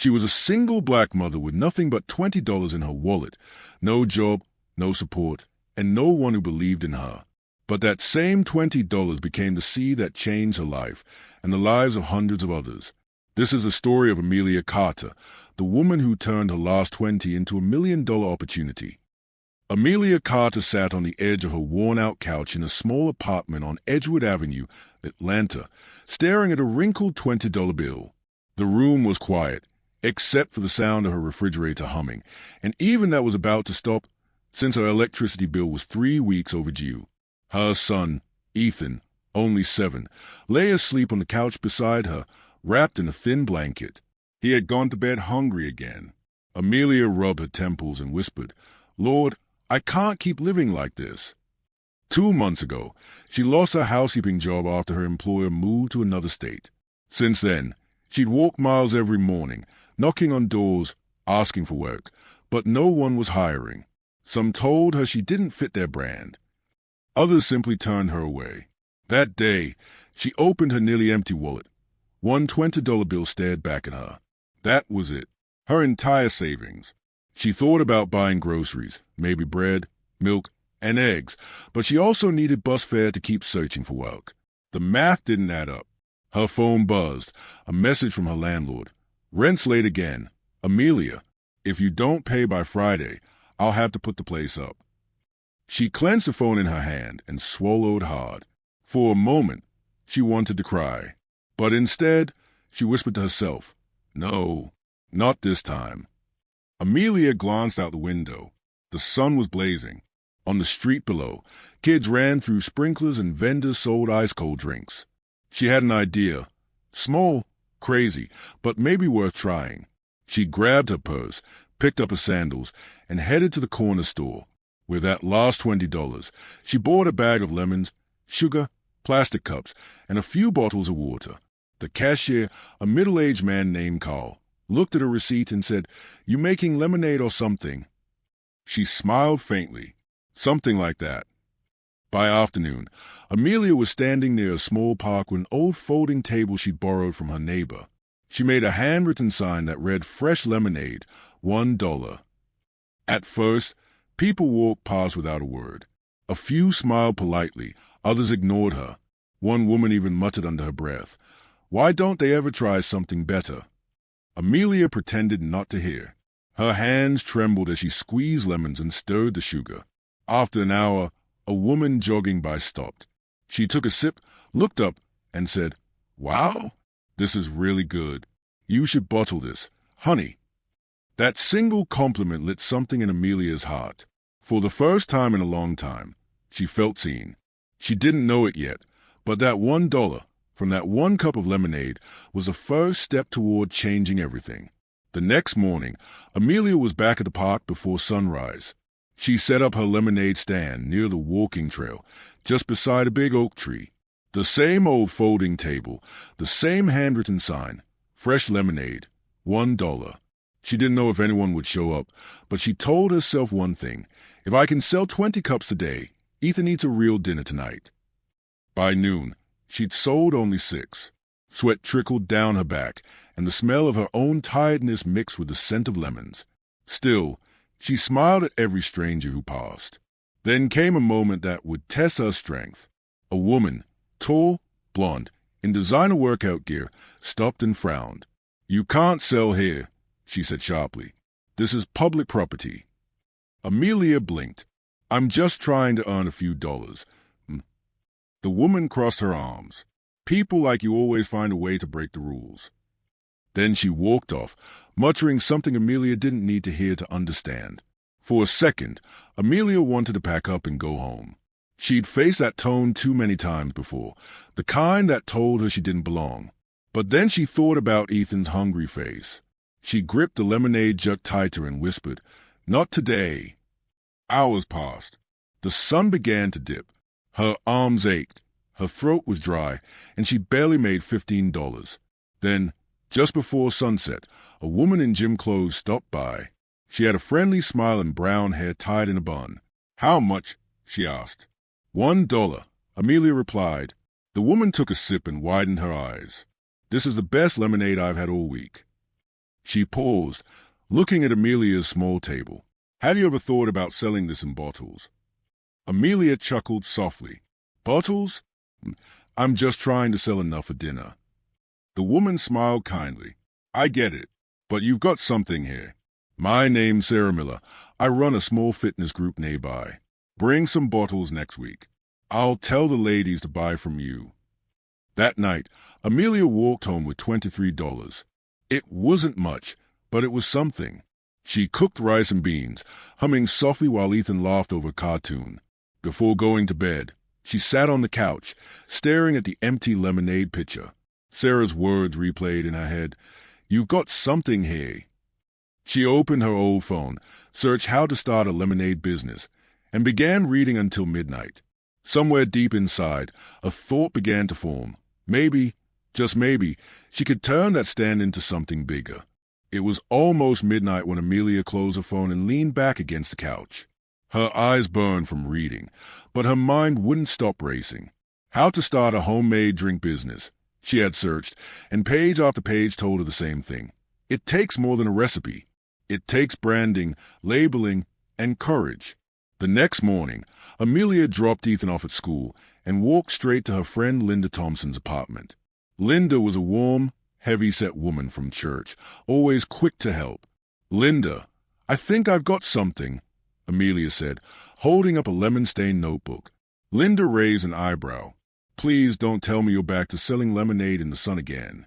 She was a single black mother with nothing but $20 in her wallet, no job, no support, and no one who believed in her. But that same $20 became the seed that changed her life and the lives of hundreds of others. This is the story of Amelia Carter, the woman who turned her last 20 into $1 million opportunity. Amelia Carter sat on the edge of her worn-out couch in a small apartment on Edgewood Avenue, Atlanta, staring at a wrinkled $20 bill. The room was quiet, except for the sound of her refrigerator humming, and even that was about to stop since her electricity bill was 3 weeks overdue. Her son, Ethan, only 7, lay asleep on the couch beside her, wrapped in a thin blanket. He had gone to bed hungry again. Amelia rubbed her temples and whispered, "Lord, I can't keep living like this." 2 months ago, she lost her housekeeping job after her employer moved to another state. Since then, she'd walk miles every morning, knocking on doors, asking for work, but no one was hiring. Some told her she didn't fit their brand. Others simply turned her away. That day, she opened her nearly empty wallet. One $20 bill stared back at her. That was it, her entire savings. She thought about buying groceries, maybe bread, milk, and eggs, but she also needed bus fare to keep searching for work. The math didn't add up. Her phone buzzed, a message from her landlord. "Rent's late again. Amelia, if you don't pay by Friday, I'll have to put the place up." She clenched the phone in her hand and swallowed hard. For a moment, she wanted to cry. But instead, she whispered to herself, "No, not this time." Amelia glanced out the window. The sun was blazing. On the street below, kids ran through sprinklers and vendors sold ice-cold drinks. She had an idea. Small, crazy, but maybe worth trying. She grabbed her purse, picked up her sandals, and headed to the corner store. With that last $20, she bought a bag of lemons, sugar, plastic cups, and a few bottles of water. The cashier, a middle-aged man named Carl, looked at her receipt and said, "You making lemonade or something?" She smiled faintly. Something like that. By afternoon, Amelia was standing near a small park with an old folding table she'd borrowed from her neighbor. She made a handwritten sign that read "Fresh lemonade, $1." At first, people walked past without a word. A few smiled politely, others ignored her. One woman even muttered under her breath, "Why don't they ever try something better?" Amelia pretended not to hear. Her hands trembled as she squeezed lemons and stirred the sugar. After an hour, a woman jogging by stopped. She took a sip, looked up, and said, "Wow, this is really good. You should bottle this. Honey." That single compliment lit something in Amelia's heart. For the first time in a long time, she felt seen. She didn't know it yet, but that $1 from that one cup of lemonade was the first step toward changing everything. The next morning, Amelia was back at the park before sunrise. She set up her lemonade stand near the walking trail, just beside a big oak tree. The same old folding table, the same handwritten sign, "Fresh lemonade, $1." She didn't know if anyone would show up, but she told herself one thing: if I can sell 20 cups today, Ethan eats a real dinner tonight. By noon, she'd sold only 6. Sweat trickled down her back, and the smell of her own tiredness mixed with the scent of lemons. Still, she smiled at every stranger who passed. Then came a moment that would test her strength. A woman, tall, blonde, in designer workout gear, stopped and frowned. "You can't sell here," she said sharply. "This is public property." Amelia blinked. "I'm just trying to earn a few dollars." The woman crossed her arms. "People like you always find a way to break the rules." Then she walked off, muttering something Amelia didn't need to hear to understand. For a second, Amelia wanted to pack up and go home. She'd faced that tone too many times before, the kind that told her she didn't belong. But then she thought about Ethan's hungry face. She gripped the lemonade jug tighter and whispered, "Not today." Hours passed. The sun began to dip. Her arms ached. Her throat was dry, and she barely made $15. Then, just before sunset, a woman in gym clothes stopped by. She had a friendly smile and brown hair tied in a bun. "How much?" she asked. $1, Amelia replied. The woman took a sip and widened her eyes. "This is the best lemonade I've had all week." She paused, looking at Amelia's small table. Have you ever thought about selling this in bottles? Amelia chuckled softly. Bottles? I'm just trying to sell enough for dinner. The woman smiled kindly. I get it, but you've got something here. My name's Sarah Miller. I run a small fitness group nearby. Bring some bottles next week. I'll tell the ladies to buy from you. That night, Amelia walked home with $23. It wasn't much, but it was something. She cooked rice and beans, humming softly while Ethan laughed over a cartoon. Before going to bed, she sat on the couch, staring at the empty lemonade pitcher. Sarah's words replayed in her head. You've got something here. She opened her old phone, searched how to start a lemonade business, and began reading until midnight. Somewhere deep inside, a thought began to form. Maybe, just maybe, she could turn that stand into something bigger. It was almost midnight when Amelia closed her phone and leaned back against the couch. Her eyes burned from reading, but her mind wouldn't stop racing. How to start a homemade drink business. She had searched, and page after page told her the same thing. It takes more than a recipe. It takes branding, labeling, and courage. The next morning, Amelia dropped Ethan off at school and walked straight to her friend Linda Thompson's apartment. Linda was a warm, heavy-set woman from church, always quick to help. Linda, I think I've got something, Amelia said, holding up a lemon-stained notebook. Linda raised an eyebrow. Please don't tell me you're back to selling lemonade in the sun again.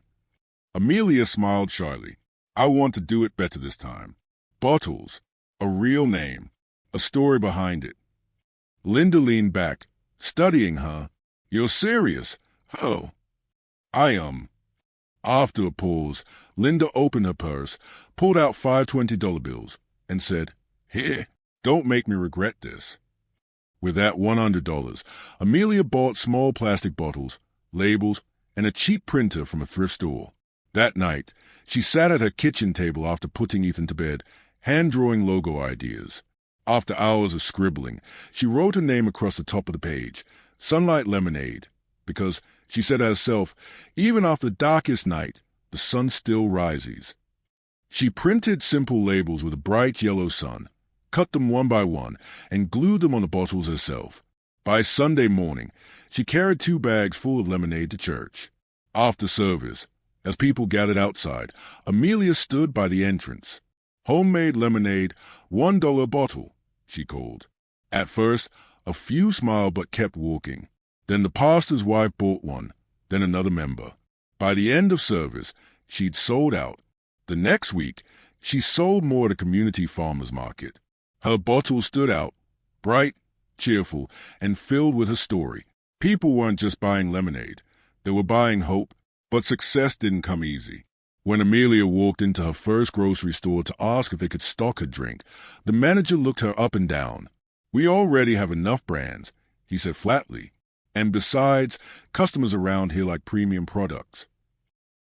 Amelia smiled shyly. I want to do it better this time. Bottles, a real name, a story behind it. Linda leaned back, studying her. You're serious? Oh. I am. After a pause, Linda opened her purse, pulled out 5 $20 bills, and said, Here, don't make me regret this. With that $100, Amelia bought small plastic bottles, labels, and a cheap printer from a thrift store. That night, she sat at her kitchen table after putting Ethan to bed, hand-drawing logo ideas. After hours of scribbling, she wrote her name across the top of the page, Sunlight Lemonade, because, she said to herself, even after the darkest night, the sun still rises. She printed simple labels with a bright yellow sun, cut them one by one, and glued them on the bottles herself. By Sunday morning, she carried 2 bags full of lemonade to church. After service, as people gathered outside, Amelia stood by the entrance. Homemade lemonade, $1 a bottle, she called. At first, a few smiled but kept walking. Then the pastor's wife bought one, then another member. By the end of service, she'd sold out. The next week, she sold more at a community farmer's market. Her bottle stood out, bright, cheerful, and filled with her story. People weren't just buying lemonade. They were buying hope, but success didn't come easy. When Amelia walked into her first grocery store to ask if they could stock her drink, the manager looked her up and down. We already have enough brands, he said flatly. And besides, customers around here like premium products.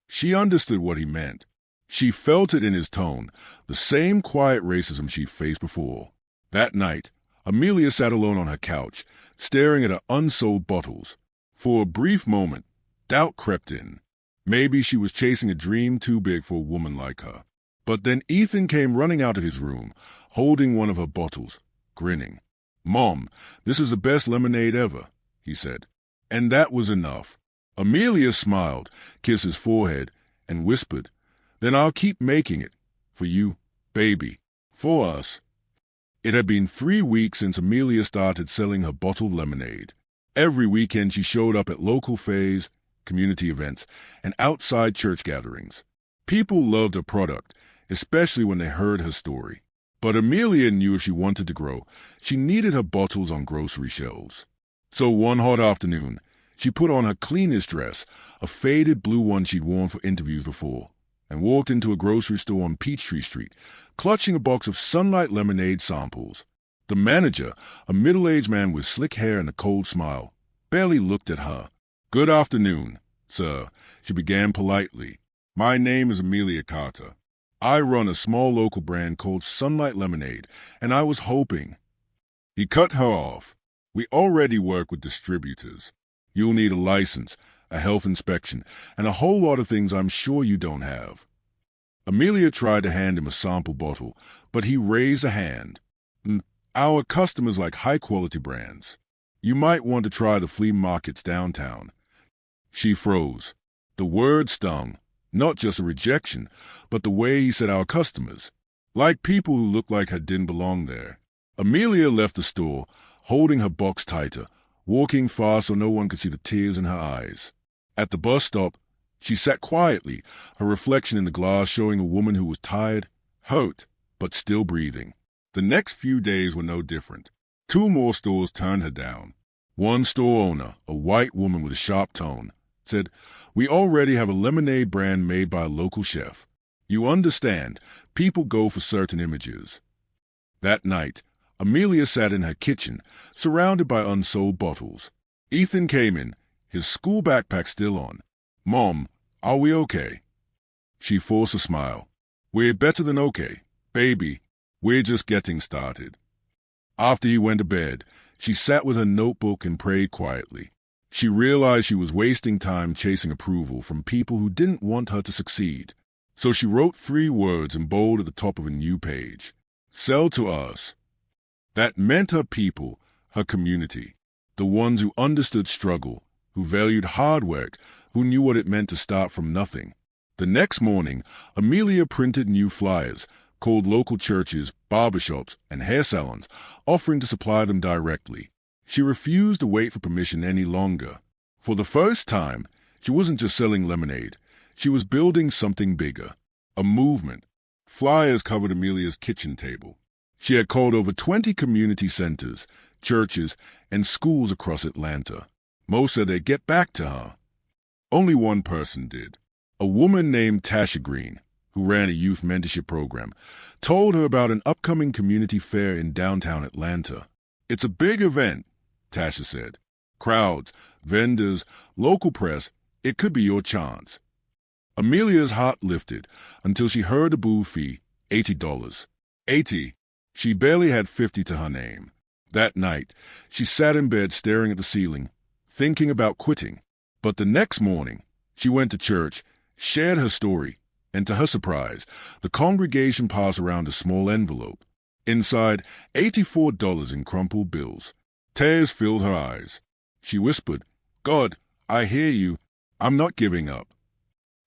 She understood what he meant. She felt it in his tone, the same quiet racism she'd faced before. That night, Amelia sat alone on her couch, staring at her unsold bottles. For a brief moment, doubt crept in. Maybe she was chasing a dream too big for a woman like her. But then Ethan came running out of his room, holding one of her bottles, grinning. Mom, this is the best lemonade ever, he said. And that was enough. Amelia smiled, kissed his forehead, and whispered, Then I'll keep making it. For you, baby. For us. It had been 3 weeks since Amelia started selling her bottled lemonade. Every weekend she showed up at local fairs, community events, and outside church gatherings. People loved her product, especially when they heard her story. But Amelia knew if she wanted to grow, she needed her bottles on grocery shelves. So one hot afternoon, she put on her cleanest dress, a faded blue one she'd worn for interviews before, and walked into a grocery store on Peachtree Street, clutching a box of Sunlight Lemonade samples. The manager, a middle-aged man with slick hair and a cold smile, barely looked at her. Good afternoon, sir, she began politely. My name is Amelia Carter. I run a small local brand called Sunlight Lemonade, and I was hoping. He cut her off. We already work with distributors. You'll need a license, a health inspection, and a whole lot of things I'm sure you don't have. Amelia tried to hand him a sample bottle, but he raised a hand. Our customers like high-quality brands. You might want to try the flea markets downtown." She froze. The word stung, not just a rejection, but the way he said our customers, like people who looked like her didn't belong there. Amelia left the store, holding her box tighter, walking fast so no one could see the tears in her eyes. At the bus stop, she sat quietly, her reflection in the glass showing a woman who was tired, hurt, but still breathing. The next few days were no different. 2 more stores turned her down. One store owner, a white woman with a sharp tone, said, "We already have a lemonade brand made by a local chef. You understand, people go for certain images." That night, Amelia sat in her kitchen, surrounded by unsold bottles. Ethan came in, his school backpack still on. "Mom, are we okay?" She forced a smile. "We're better than okay, baby. We're just getting started." After he went to bed, she sat with her notebook and prayed quietly. She realized she was wasting time chasing approval from people who didn't want her to succeed. So she wrote 3 words in bold at the top of a new page. "Sell to us." That meant her people, her community, the ones who understood struggle, who valued hard work, who knew what it meant to start from nothing. The next morning, Amelia printed new flyers, called local churches, barbershops, and hair salons, offering to supply them directly. She refused to wait for permission any longer. For the first time, she wasn't just selling lemonade. She was building something bigger, a movement. Flyers covered Amelia's kitchen table. She had called over 20 community centers, churches, and schools across Atlanta. Most said they'd get back to her. Only one person did. A woman named Tasha Green, who ran a youth mentorship program, told her about an upcoming community fair in downtown Atlanta. "It's a big event," Tasha said. "Crowds, vendors, local press. It could be your chance." Amelia's heart lifted until she heard the booth fee, $80. 80. She barely had 50 to her name. That night, she sat in bed staring at the ceiling, thinking about quitting. But the next morning, she went to church, shared her story, and to her surprise, the congregation passed around a small envelope. Inside, $84 in crumpled bills. Tears filled her eyes. She whispered, "God, I hear you. I'm not giving up."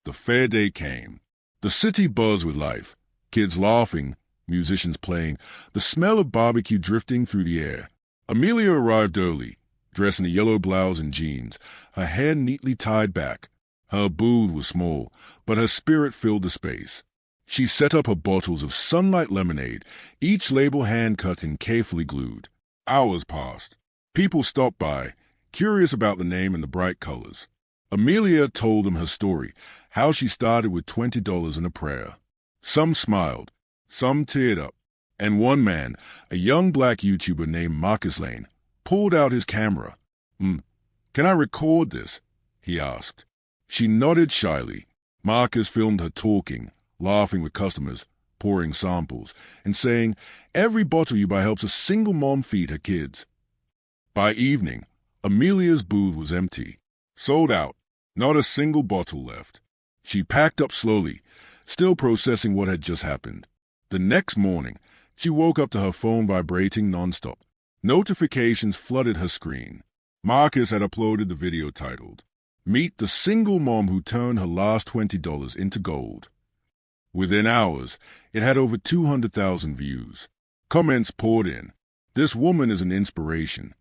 The fair day came. The city buzzed with life. Kids laughing, musicians playing, the smell of barbecue drifting through the air. Amelia arrived early, dressed in a yellow blouse and jeans, her hair neatly tied back. Her booth was small, but her spirit filled the space. She set up her bottles of Sunlight lemonade, each label hand-cut and carefully glued. Hours passed. People stopped by, curious about the name and the bright colors. Amelia told them her story, how she started with $20 and a prayer. Some smiled, some teared up, and one man, a young black YouTuber named Marcus Lane, pulled out his camera. Can I record this?" he asked. She nodded shyly. Marcus filmed her talking, laughing with customers, pouring samples, and saying, "Every bottle you buy helps a single mom feed her kids." By evening, Amelia's booth was empty. Sold out. Not a single bottle left. She packed up slowly, still processing what had just happened. The next morning, she woke up to her phone vibrating nonstop. Notifications flooded her screen. Marcus had uploaded the video titled, "Meet the single mom who turned her last $20 into gold." Within hours, it had over 200,000 views. Comments poured in. "This woman is an inspiration.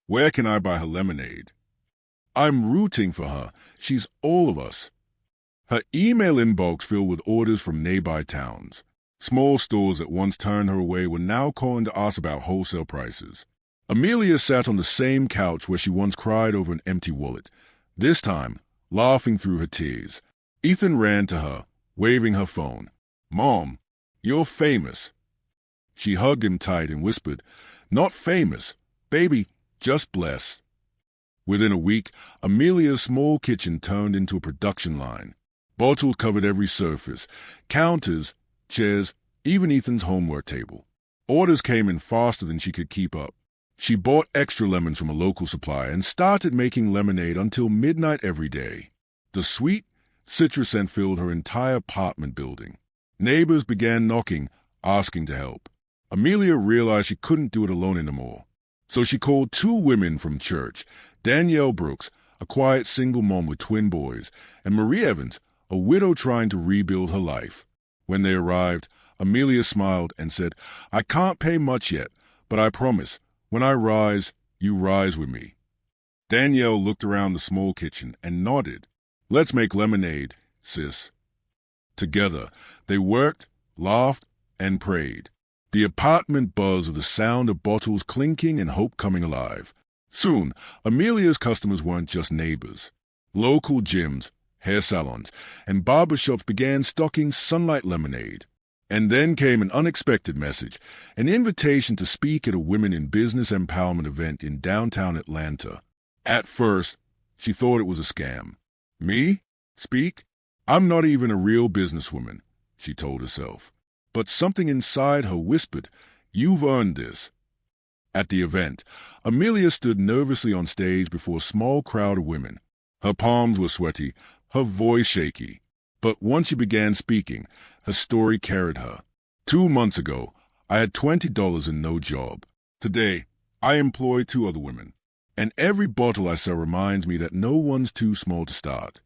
Where can I buy her lemonade? I'm rooting for her. She's all of us." Her email inbox filled with orders from nearby towns. Small stores that once turned her away were now calling to ask about wholesale prices. Amelia sat on the same couch where she once cried over an empty wallet, this time laughing through her tears. Ethan ran to her, waving her phone. "Mom, you're famous." She hugged him tight and whispered, "Not famous, baby, just blessed." Within a week, Amelia's small kitchen turned into a production line. Bottles covered every surface, counters, chairs, even Ethan's homework table. Orders came in faster than she could keep up. She bought extra lemons from a local supplier and started making lemonade until midnight every day. The sweet, citrus scent filled her entire apartment building. Neighbors began knocking, asking to help. Amelia realized she couldn't do it alone anymore. So she called two women from church, Danielle Brooks, a quiet single mom with twin boys, and Marie Evans, a widow trying to rebuild her life. When they arrived, Amelia smiled and said, "I can't pay much yet, but I promise, when I rise, you rise with me." Danielle looked around the small kitchen and nodded. "Let's make lemonade, sis." Together, they worked, laughed, and prayed. The apartment buzzed with the sound of bottles clinking and hope coming alive. Soon, Amelia's customers weren't just neighbors. Local gyms, hair salons, and barber shops began stocking Sunlight Lemonade. And then came an unexpected message, an invitation to speak at a Women in Business Empowerment event in downtown Atlanta. At first, she thought it was a scam. Me? Speak? I'm not even a real businesswoman, she told herself. But something inside her whispered, "You've earned this." At the event, Amelia stood nervously on stage before a small crowd of women. Her palms were sweaty, her voice shaky. But once she began speaking, her story carried her. 2 months ago, I had $20 and no job. Today, I employ 2 other women. And every bottle I sell reminds me that no one's too small to start.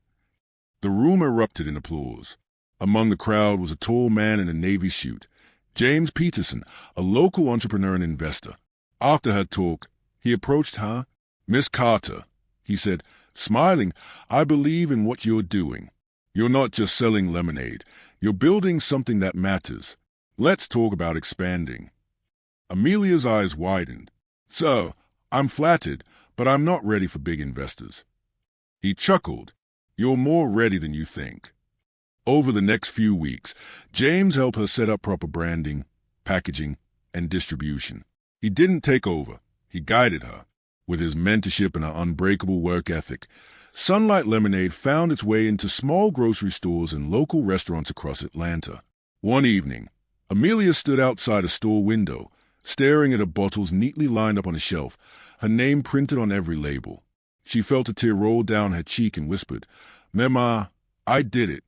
The room erupted in applause. Among the crowd was a tall man in a Navy suit, James Peterson, a local entrepreneur and investor. After her talk, he approached her. "Miss Carter," he said, smiling, "I believe in what you're doing. You're not just selling lemonade. You're building something that matters. Let's talk about expanding." Amelia's eyes widened. "So, I'm flattered, but I'm not ready for big investors." He chuckled. "You're more ready than you think." Over the next few weeks, James helped her set up proper branding, packaging, and distribution. He didn't take over. He guided her. With his mentorship and her unbreakable work ethic, Sunlight Lemonade found its way into small grocery stores and local restaurants across Atlanta. One evening, Amelia stood outside a store window, staring at her bottles neatly lined up on a shelf, her name printed on every label. She felt a tear roll down her cheek and whispered, "Mama, I did it."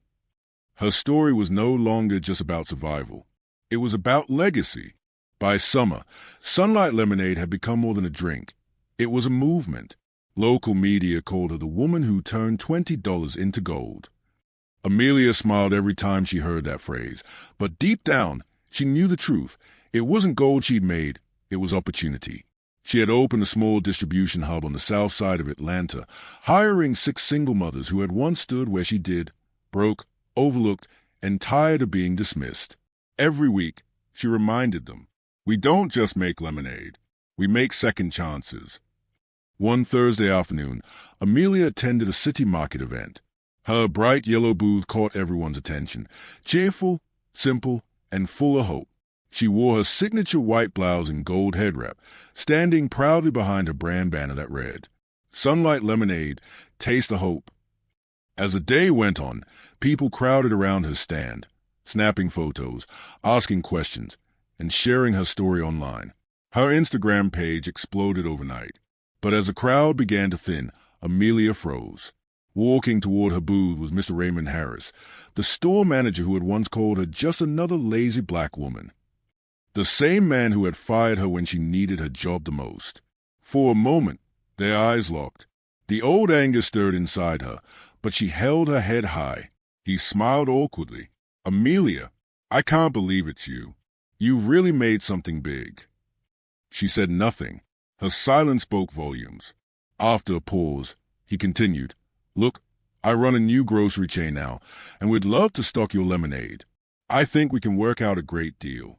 Her story was no longer just about survival. It was about legacy. By summer, Sunlight Lemonade had become more than a drink. It was a movement. Local media called her the woman who turned $20 into gold. Amelia smiled every time she heard that phrase, but deep down, she knew the truth. It wasn't gold she'd made, it was opportunity. She had opened a small distribution hub on the south side of Atlanta, hiring 6 single mothers who had once stood where she did, broke, overlooked, and tired of being dismissed. Every week, she reminded them, "We don't just make lemonade, we make second chances." One Thursday afternoon, Amelia attended a city market event. Her bright yellow booth caught everyone's attention, cheerful, simple, and full of hope. She wore her signature white blouse and gold head wrap, standing proudly behind her brand banner that read, "Sunlight Lemonade, taste of hope." As the day went on, people crowded around her stand, snapping photos, asking questions, and sharing her story online. Her Instagram page exploded overnight. But as the crowd began to thin, Amelia froze. Walking toward her booth was Mr. Raymond Harris, the store manager who had once called her just another lazy black woman. The same man who had fired her when she needed her job the most. For a moment, their eyes locked. The old anger stirred inside her, but she held her head high. He smiled awkwardly. "Amelia, I can't believe it's you. You've really made something big." She said nothing. Her silence spoke volumes. After a pause, he continued, "Look, I run a new grocery chain now, and we'd love to stock your lemonade. I think we can work out a great deal."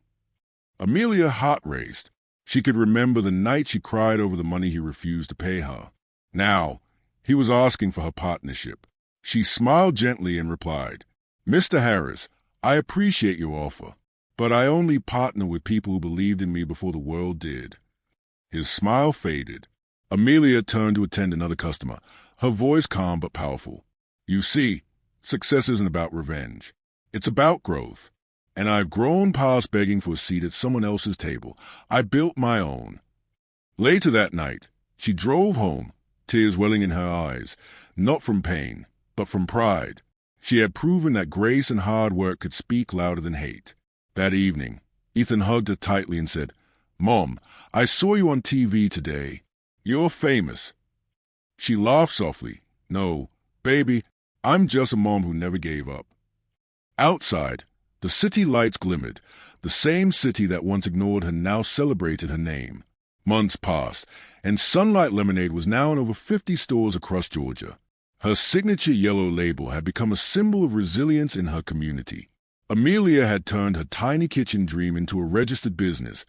Amelia's heart raced. She could remember the night she cried over the money he refused to pay her. Now, he was asking for her partnership. She smiled gently and replied, "Mr. Harris, I appreciate your offer, but I only partner with people who believed in me before the world did." His smile faded. Amelia turned to attend another customer, her voice calm but powerful. "You see, success isn't about revenge. It's about growth. And I've grown past begging for a seat at someone else's table. I built my own." Later that night, she drove home, tears welling in her eyes, not from pain, but from pride. She had proven that grace and hard work could speak louder than hate. That evening, Ethan hugged her tightly and said, "Mom, I saw you on TV today. You're famous." She laughed softly. "No, baby, I'm just a mom who never gave up." Outside, the city lights glimmered. The same city that once ignored her now celebrated her name. Months passed, and Sunlight Lemonade was now in over 50 stores across Georgia. Her signature yellow label had become a symbol of resilience in her community. Amelia had turned her tiny kitchen dream into a registered business,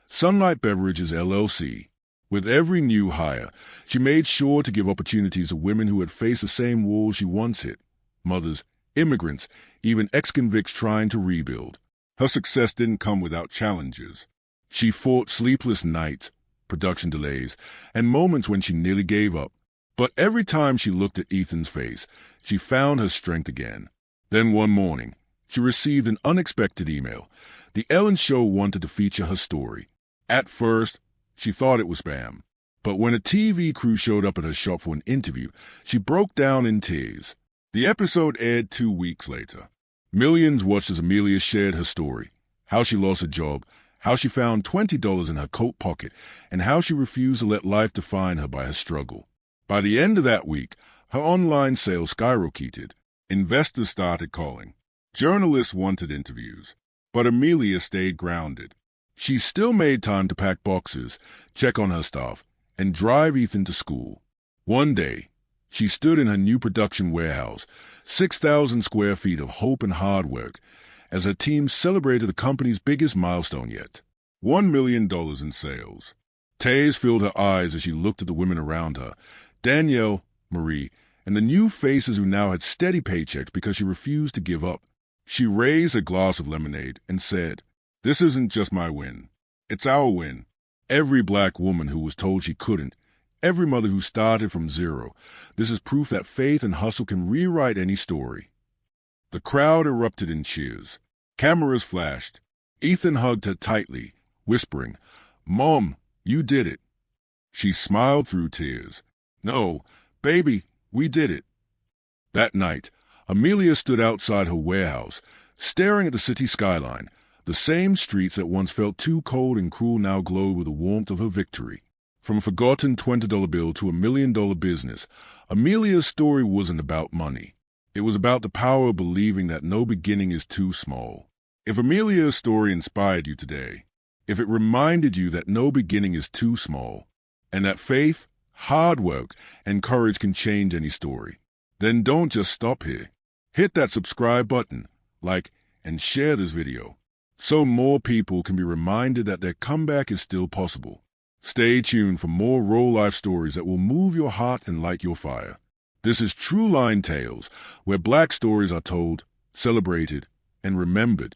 Sunlight Beverages LLC. With every new hire, she made sure to give opportunities to women who had faced the same walls she once hit: mothers, immigrants, even ex-convicts trying to rebuild. Her success didn't come without challenges. She fought sleepless nights, production delays, and moments when she nearly gave up. But every time she looked at Ethan's face, she found her strength again. Then one morning, she received an unexpected email. The Ellen Show wanted to feature her story. At first, she thought it was spam. But when a TV crew showed up at her shop for an interview, she broke down in tears. The episode aired 2 weeks later. Millions watched as Amelia shared her story: how she lost her job, how she found $20 in her coat pocket, and how she refused to let life define her by her struggle. By the end of that week, her online sales skyrocketed. Investors started calling. Journalists wanted interviews. But Amelia stayed grounded. She still made time to pack boxes, check on her staff, and drive Ethan to school. One day, she stood in her new production warehouse, 6,000 square feet of hope and hard work, as her team celebrated the company's biggest milestone yet: $1 million in sales. Tears filled her eyes as she looked at the women around her: Danielle, Marie, and the new faces who now had steady paychecks because she refused to give up. She raised a glass of lemonade and said, "This isn't just my win. It's our win." Every black woman who was told she couldn't, every mother who started from zero, this is proof that faith and hustle can rewrite any story. The crowd erupted in cheers. Cameras flashed. Ethan hugged her tightly, whispering, "Mom, you did it." She smiled through tears. "No, baby, we did it." That night, Amelia stood outside her warehouse, staring at the city skyline. The same streets that once felt too cold and cruel now glowed with the warmth of her victory. From a forgotten $20 bill to $1 million business, Amelia's story wasn't about money. It was about the power of believing that no beginning is too small. If Amelia's story inspired you today, if it reminded you that no beginning is too small, and that faith, hard work, and courage can change any story, then don't just stop here. Hit that subscribe button, like, and share this video, so more people can be reminded that their comeback is still possible. Stay tuned for more real life stories that will move your heart and light your fire. This is Trueline Tales, where black stories are told, celebrated, and remembered.